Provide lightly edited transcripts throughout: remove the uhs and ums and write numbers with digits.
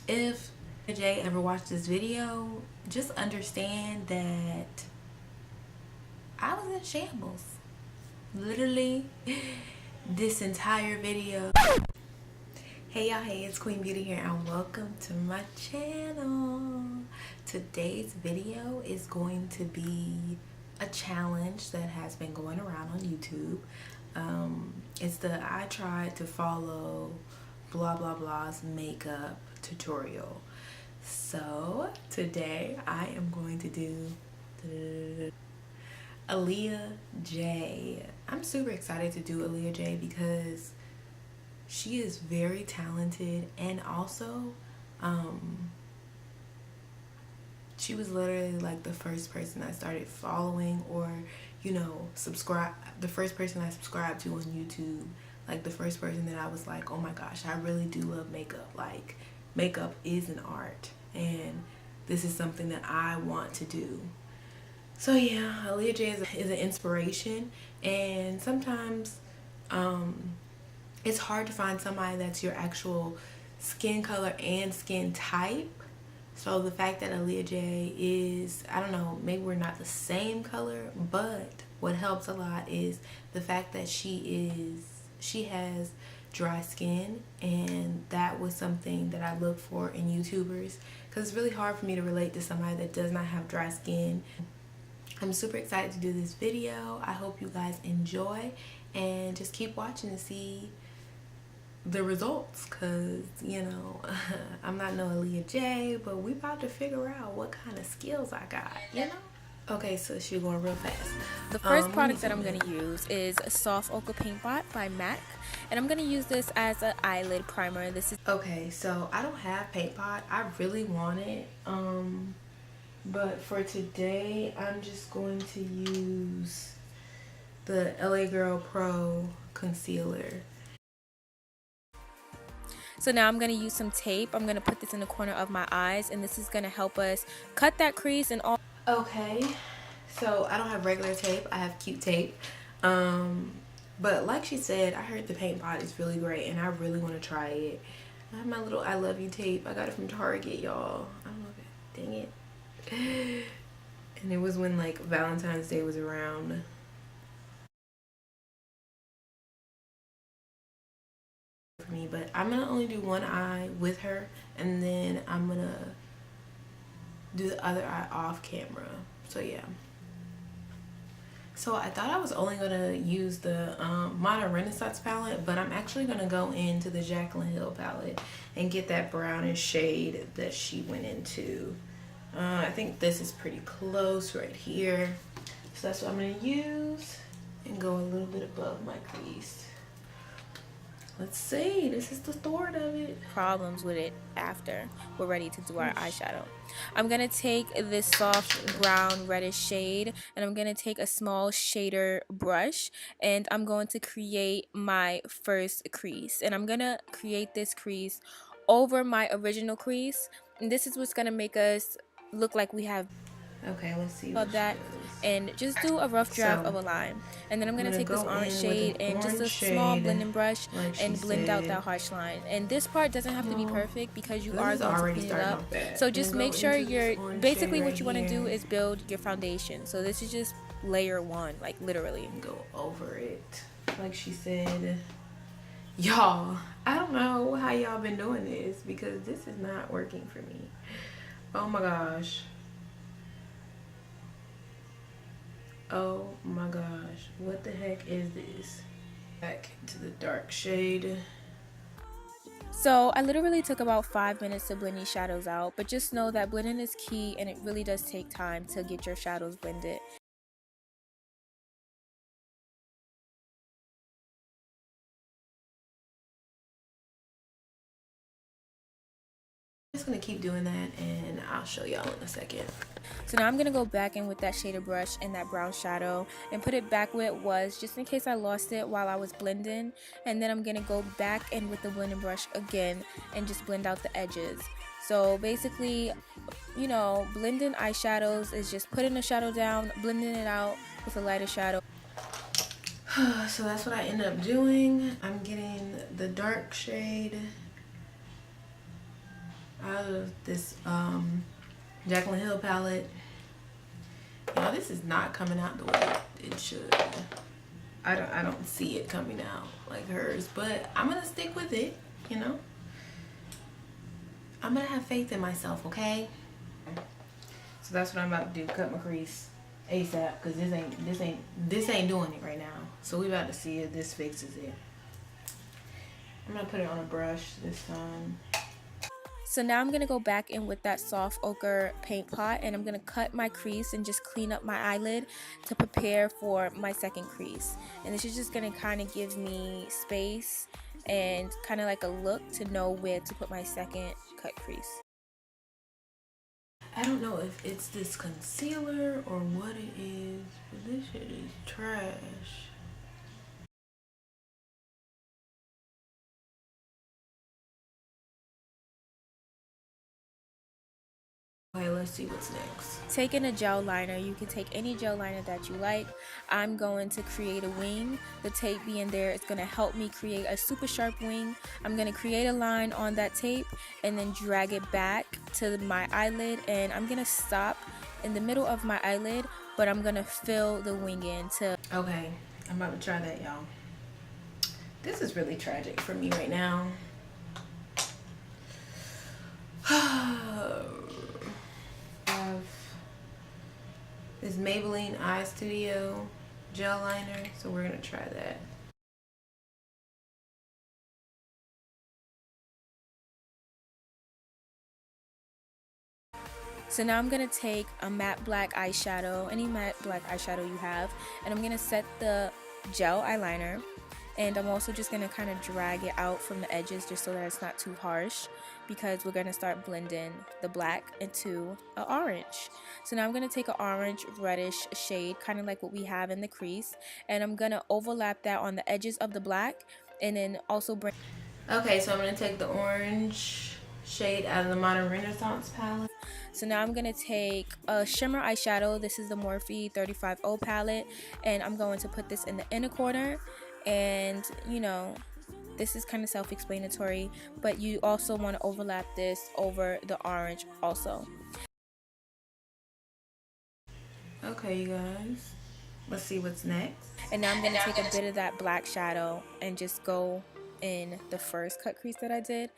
If Jay ever watched this video, just understand that I was in shambles. Literally, this entire video. Hey y'all, hey, it's Queen Beauty here and welcome to my channel. Today's video is going to be a challenge that has been going around on YouTube. It's the I tried to follow blah blah blah's makeup tutorial. So today I am going to do MsAaliyahJay. I'm super excited to do MsAaliyahJay because she is very talented, and also she was literally like the first person I started following, or subscribe, the first person I subscribed to on YouTube, like the first person that I was like, oh my gosh, I really do love makeup. Like, makeup is an art and this is something that I want to do. So yeah, MsAaliyahJay is an inspiration, and sometimes it's hard to find somebody that's your actual skin color and skin type. So the fact that MsAaliyahJay is, I don't know, maybe we're not the same color, but what helps a lot is the fact that she has dry skin, and that was something that I look for in YouTubers, because it's really hard for me to relate to somebody that does not have dry skin. I'm super excited to do this video. I hope you guys enjoy, and just keep watching to see the results, because I'm not no MsAaliyahJay, but we about to figure out what kind of skills I got. Okay, so she's going real fast. The first product that I'm going to use is Soft Ochre Paint Pot by MAC, and I'm going to use this as an eyelid primer. This is okay, so I don't have paint pot. I really want it, but for today I'm just going to use the LA Girl Pro concealer. So now I'm going to use some tape. I'm going to put this in the corner of my eyes, and this is going to help us cut that crease and all. Okay, so I don't have regular tape, I have cute tape. But like she said, I heard the paint pot is really great and I really want to try it. I have my little I love you tape. I got it from Target, y'all. I love it. Dang it. And it was when like Valentine's Day was around. For me, but I'm gonna only do one eye with her, and then I'm gonna do the other eye off camera. So yeah. So I thought I was only gonna use the Modern Renaissance palette, but I'm actually gonna go into the Jaclyn Hill palette and get that brownish shade that she went into. I think this is pretty close right here. So that's what I'm gonna use and go a little bit above my crease. Let's see, this is the start of it. Problems with it after we're ready to do our eyeshadow. I'm going to take this soft brown reddish shade, and I'm going to take a small shader brush, and I'm going to create my first crease. And I'm going to create this crease over my original crease, and this is what's going to make us look like we have. Okay, let's see About that, and just do a rough draft of a line. And then I'm going to take this orange shade and just a small blending brush and blend out that harsh line. And this part doesn't have to be perfect because you are going to clean it up. So just make sure you're basically what you want to do is build your foundation. So this is just layer one, like literally. Go over it like she said. Y'all, I don't know how y'all been doing this because this is not working for me. Oh my gosh. Oh my gosh, what the heck is this? Back to the dark shade. So I literally took about 5 minutes to blend these shadows out, but just know that blending is key and it really does take time to get your shadows blended. I'm just gonna keep doing that and I'll show y'all in a second. So now I'm going to go back in with that shader brush and that brown shadow and put it back where it was, just in case I lost it while I was blending. And then I'm going to go back in with the blending brush again and just blend out the edges. So basically, blending eyeshadows is just putting the shadow down, blending it out with a lighter shadow. So that's what I end up doing. I'm getting the dark shade. I out of this Jaclyn Hill palette. Y'all, this is not coming out the way it should. I don't see it coming out like hers, but I'm gonna stick with it, you know. I'm gonna have faith in myself, okay? So that's what I'm about to do. Cut my crease ASAP, because this ain't doing it right now. So we about to see if this fixes it. I'm gonna put it on a brush this time. So now I'm going to go back in with that soft ochre paint pot, and I'm going to cut my crease and just clean up my eyelid to prepare for my second crease. And this is just going to kind of give me space and kind of like a look to know where to put my second cut crease. I don't know if it's this concealer or what it is, but this shit is trash. Okay, let's see what's next. Taking a gel liner, you can take any gel liner that you like. I'm going to create a wing. The tape being there is going to help me create a super sharp wing. I'm going to create a line on that tape and then drag it back to my eyelid, and I'm going to stop in the middle of my eyelid, but I'm going to fill the wing in to... Okay, I'm about to try that, y'all. This is really tragic for me right now. This Maybelline Eye Studio gel liner, so we're gonna try that. So now I'm gonna take a matte black eyeshadow, any matte black eyeshadow you have, and I'm gonna set the gel eyeliner, and I'm also just gonna kind of drag it out from the edges just so that it's not too harsh, because we're gonna start blending the black into an orange. So now I'm gonna take an orange reddish shade, kind of like what we have in the crease, and I'm gonna overlap that on the edges of the black, and then also bring... Okay, so I'm gonna take the orange shade out of the Modern Renaissance palette. So now I'm going to take a shimmer eyeshadow. This is the Morphe 35O palette, and I'm going to put this in the inner corner. And, you know, this is kind of self-explanatory, but you also want to overlap this over the orange also. Okay, you guys. Let's see what's next. And now I'm going to take a bit of that black shadow and just go in the first cut crease that I did.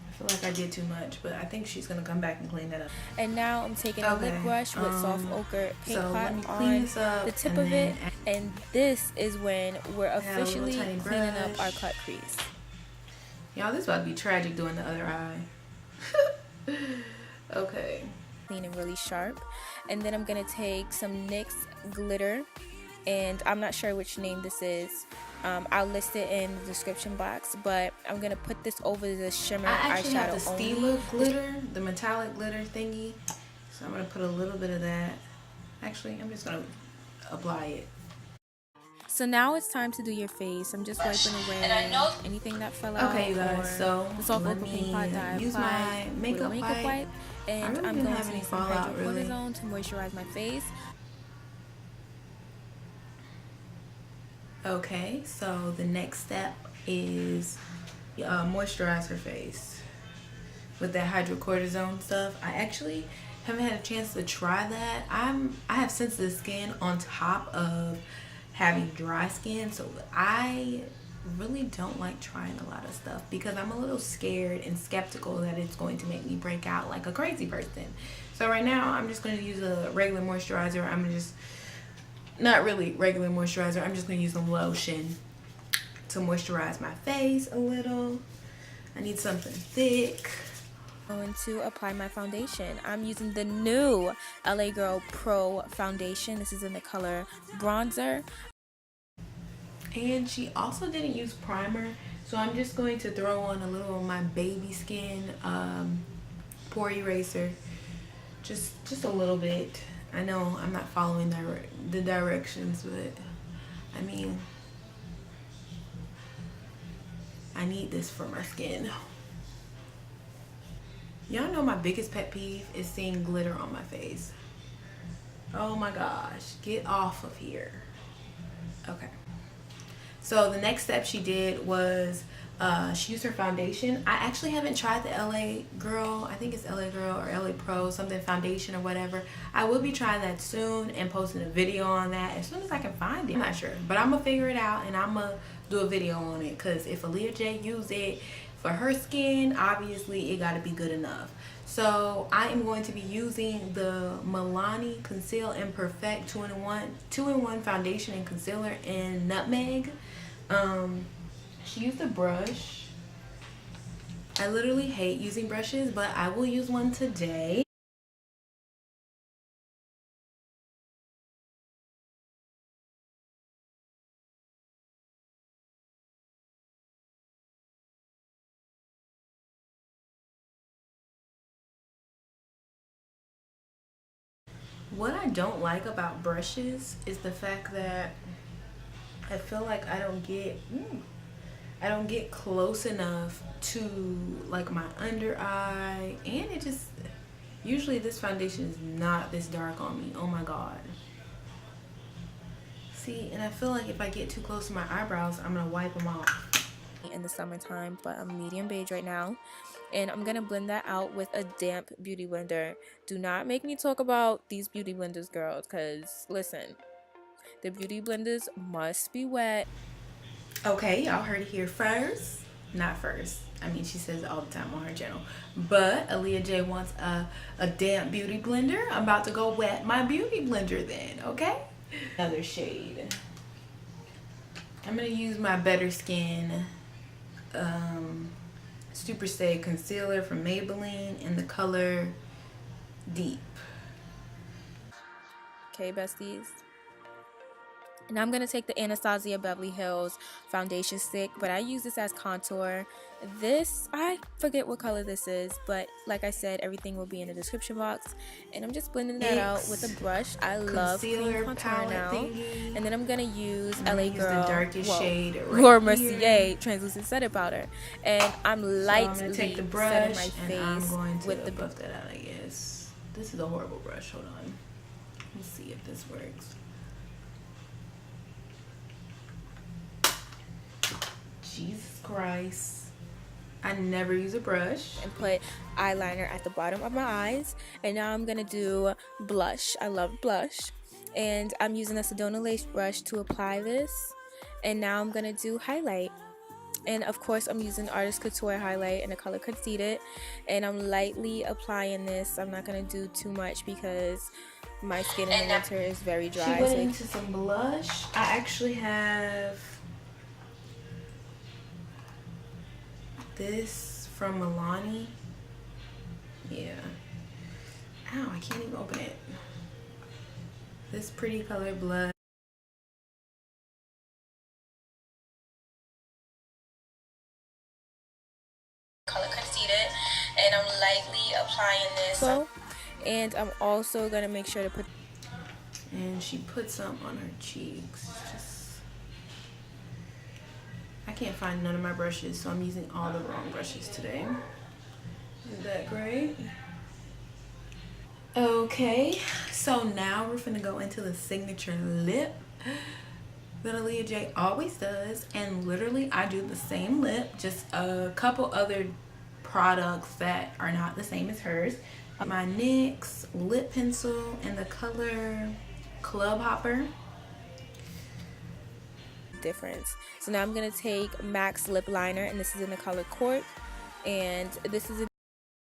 I feel like I did too much, but I think she's gonna come back and clean that up. And now I'm taking a lip brush with soft ochre paint pot on the tip of it, and this is when we're officially cleaning up our cut crease. Y'all, this about to be tragic doing the other eye. Okay. Clean and really sharp. And then I'm gonna take some NYX glitter, and I'm not sure which name this is. I'll list it in the description box, but I'm gonna put this over the shimmer eyeshadow. I actually have the Stila glitter, the metallic glitter thingy, so I'm gonna put a little bit of that. Actually, I'm just gonna apply it. So now it's time to do your face. I'm just wiping away anything that fell out. Okay, you guys, so the soft ochre paint pot that I use my makeup wipe, and I'm going to use some hydrocortisone to moisturize my face. Okay, so the next step is moisturize her face with that hydrocortisone stuff. I actually haven't had a chance to try that. I have sensitive skin on top of having dry skin, so I really don't like trying a lot of stuff because I'm a little scared and skeptical that it's going to make me break out like a crazy person. So right now I'm just going to use a regular moisturizer. Not really regular moisturizer. I'm just going to use some lotion to moisturize my face a little. I need something thick. I'm going to apply my foundation. I'm using the new LA Girl Pro foundation. This is in the color bronzer. And she also didn't use primer, so I'm just going to throw on a little of my baby skin pore eraser. Just a little bit. I know I'm not following the directions, but I mean, I need this for my skin. Y'all know my biggest pet peeve is seeing glitter on my face. Oh my gosh, get off of here. Okay, So the next step she did was she used her foundation. I actually haven't tried the LA Girl, I think it's LA Girl or LA Pro, something foundation or whatever. I will be trying that soon and posting a video on that as soon as I can find it. I'm not sure, but I'm gonna figure it out and I'm gonna do a video on it, because if MsAaliyahJay used it for her skin, obviously it gotta be good enough. So I am going to be using the Milani Conceal and Perfect 2-in-1 foundation and concealer in Nutmeg. She used a brush. I literally hate using brushes, but I will use one today. What I don't like about brushes is the fact that I feel like I don't get close enough to like my under eye, and it just, usually this foundation is not this dark on me. Oh my god. See, and I feel like if I get too close to my eyebrows, I'm gonna wipe them off. In the summertime, but I'm medium beige right now, and I'm gonna blend that out with a damp beauty blender. Do not make me talk about these beauty blenders, girls, because listen, the beauty blenders must be wet. Okay, y'all heard it here first. Not first, I mean, she says it all the time on her channel, but MsAaliyahJay wants a damp beauty blender. I'm about to go wet my beauty blender then, okay? Another shade. I'm gonna use my Better Skin Super Stay Concealer from Maybelline in the color Deep. Okay, besties. And I'm going to take the Anastasia Beverly Hills foundation stick, but I use this as contour. This, I forget what color this is, but like I said, everything will be in the description box. And I'm just blending that out with a brush. I love clean contour now. And then I'm going to use LA Girl, the darkest shade or MsAaliyahJay translucent setting powder. And I'm lightly so take the brush setting my and face I'm going to with the buff that out, I guess. This is a horrible brush. Hold on. Let's see if this works. Jesus Christ. I never use a brush. And put eyeliner at the bottom of my eyes. And now I'm going to do blush. I love blush. And I'm using a Sedona lace brush to apply this. And now I'm going to do highlight. And of course I'm using Artist Couture highlight in the color Conceited. And I'm lightly applying this. I'm not going to do too much because my skin in the winter is very dry. She went into some blush. I actually have this from Milani. Yeah. Ow, I can't even open it. This pretty color blush. Color Conceited. And I'm lightly applying this. And I'm also going to make sure to put... And she put some on her cheeks. I can't find none of my brushes, so I'm using all the wrong brushes today. Isn't that great? Okay, so now we're finna go into the signature lip that MsAaliyahJay always does. And literally, I do the same lip, just a couple other products that are not the same as hers. My NYX lip pencil in the color Club Hopper. Difference. So now I'm going to take MAC's lip liner, and this is in the color Cork, and this is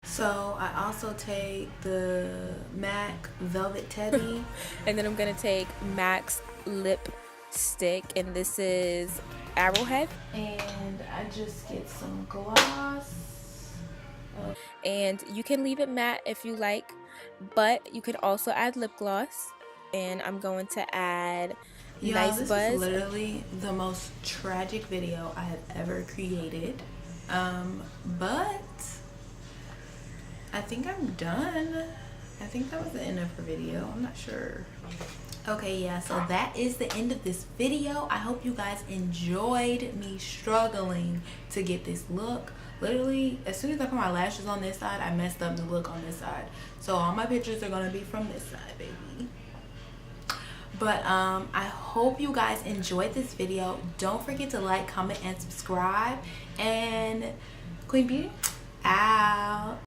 so I also take the MAC Velvet Teddy and then I'm going to take MAC's lip stick, and this is Arrowhead, and I just get some gloss. And you can leave it matte if you like, but you can also add lip gloss. And I'm going to add Nice this Buzz. Is literally the most tragic video I have ever created, but I think I'm done. I think that was the end of her video. I'm not sure. Okay, yeah, so that is the end of this video. I hope you guys enjoyed me struggling to get this look. Literally, as soon as I put my lashes on this side, I messed up the look on this side. So all my pictures are gonna be from this side, baby. But I hope you guys enjoyed this video. Don't forget to like, comment, and subscribe. And Queen Bee out.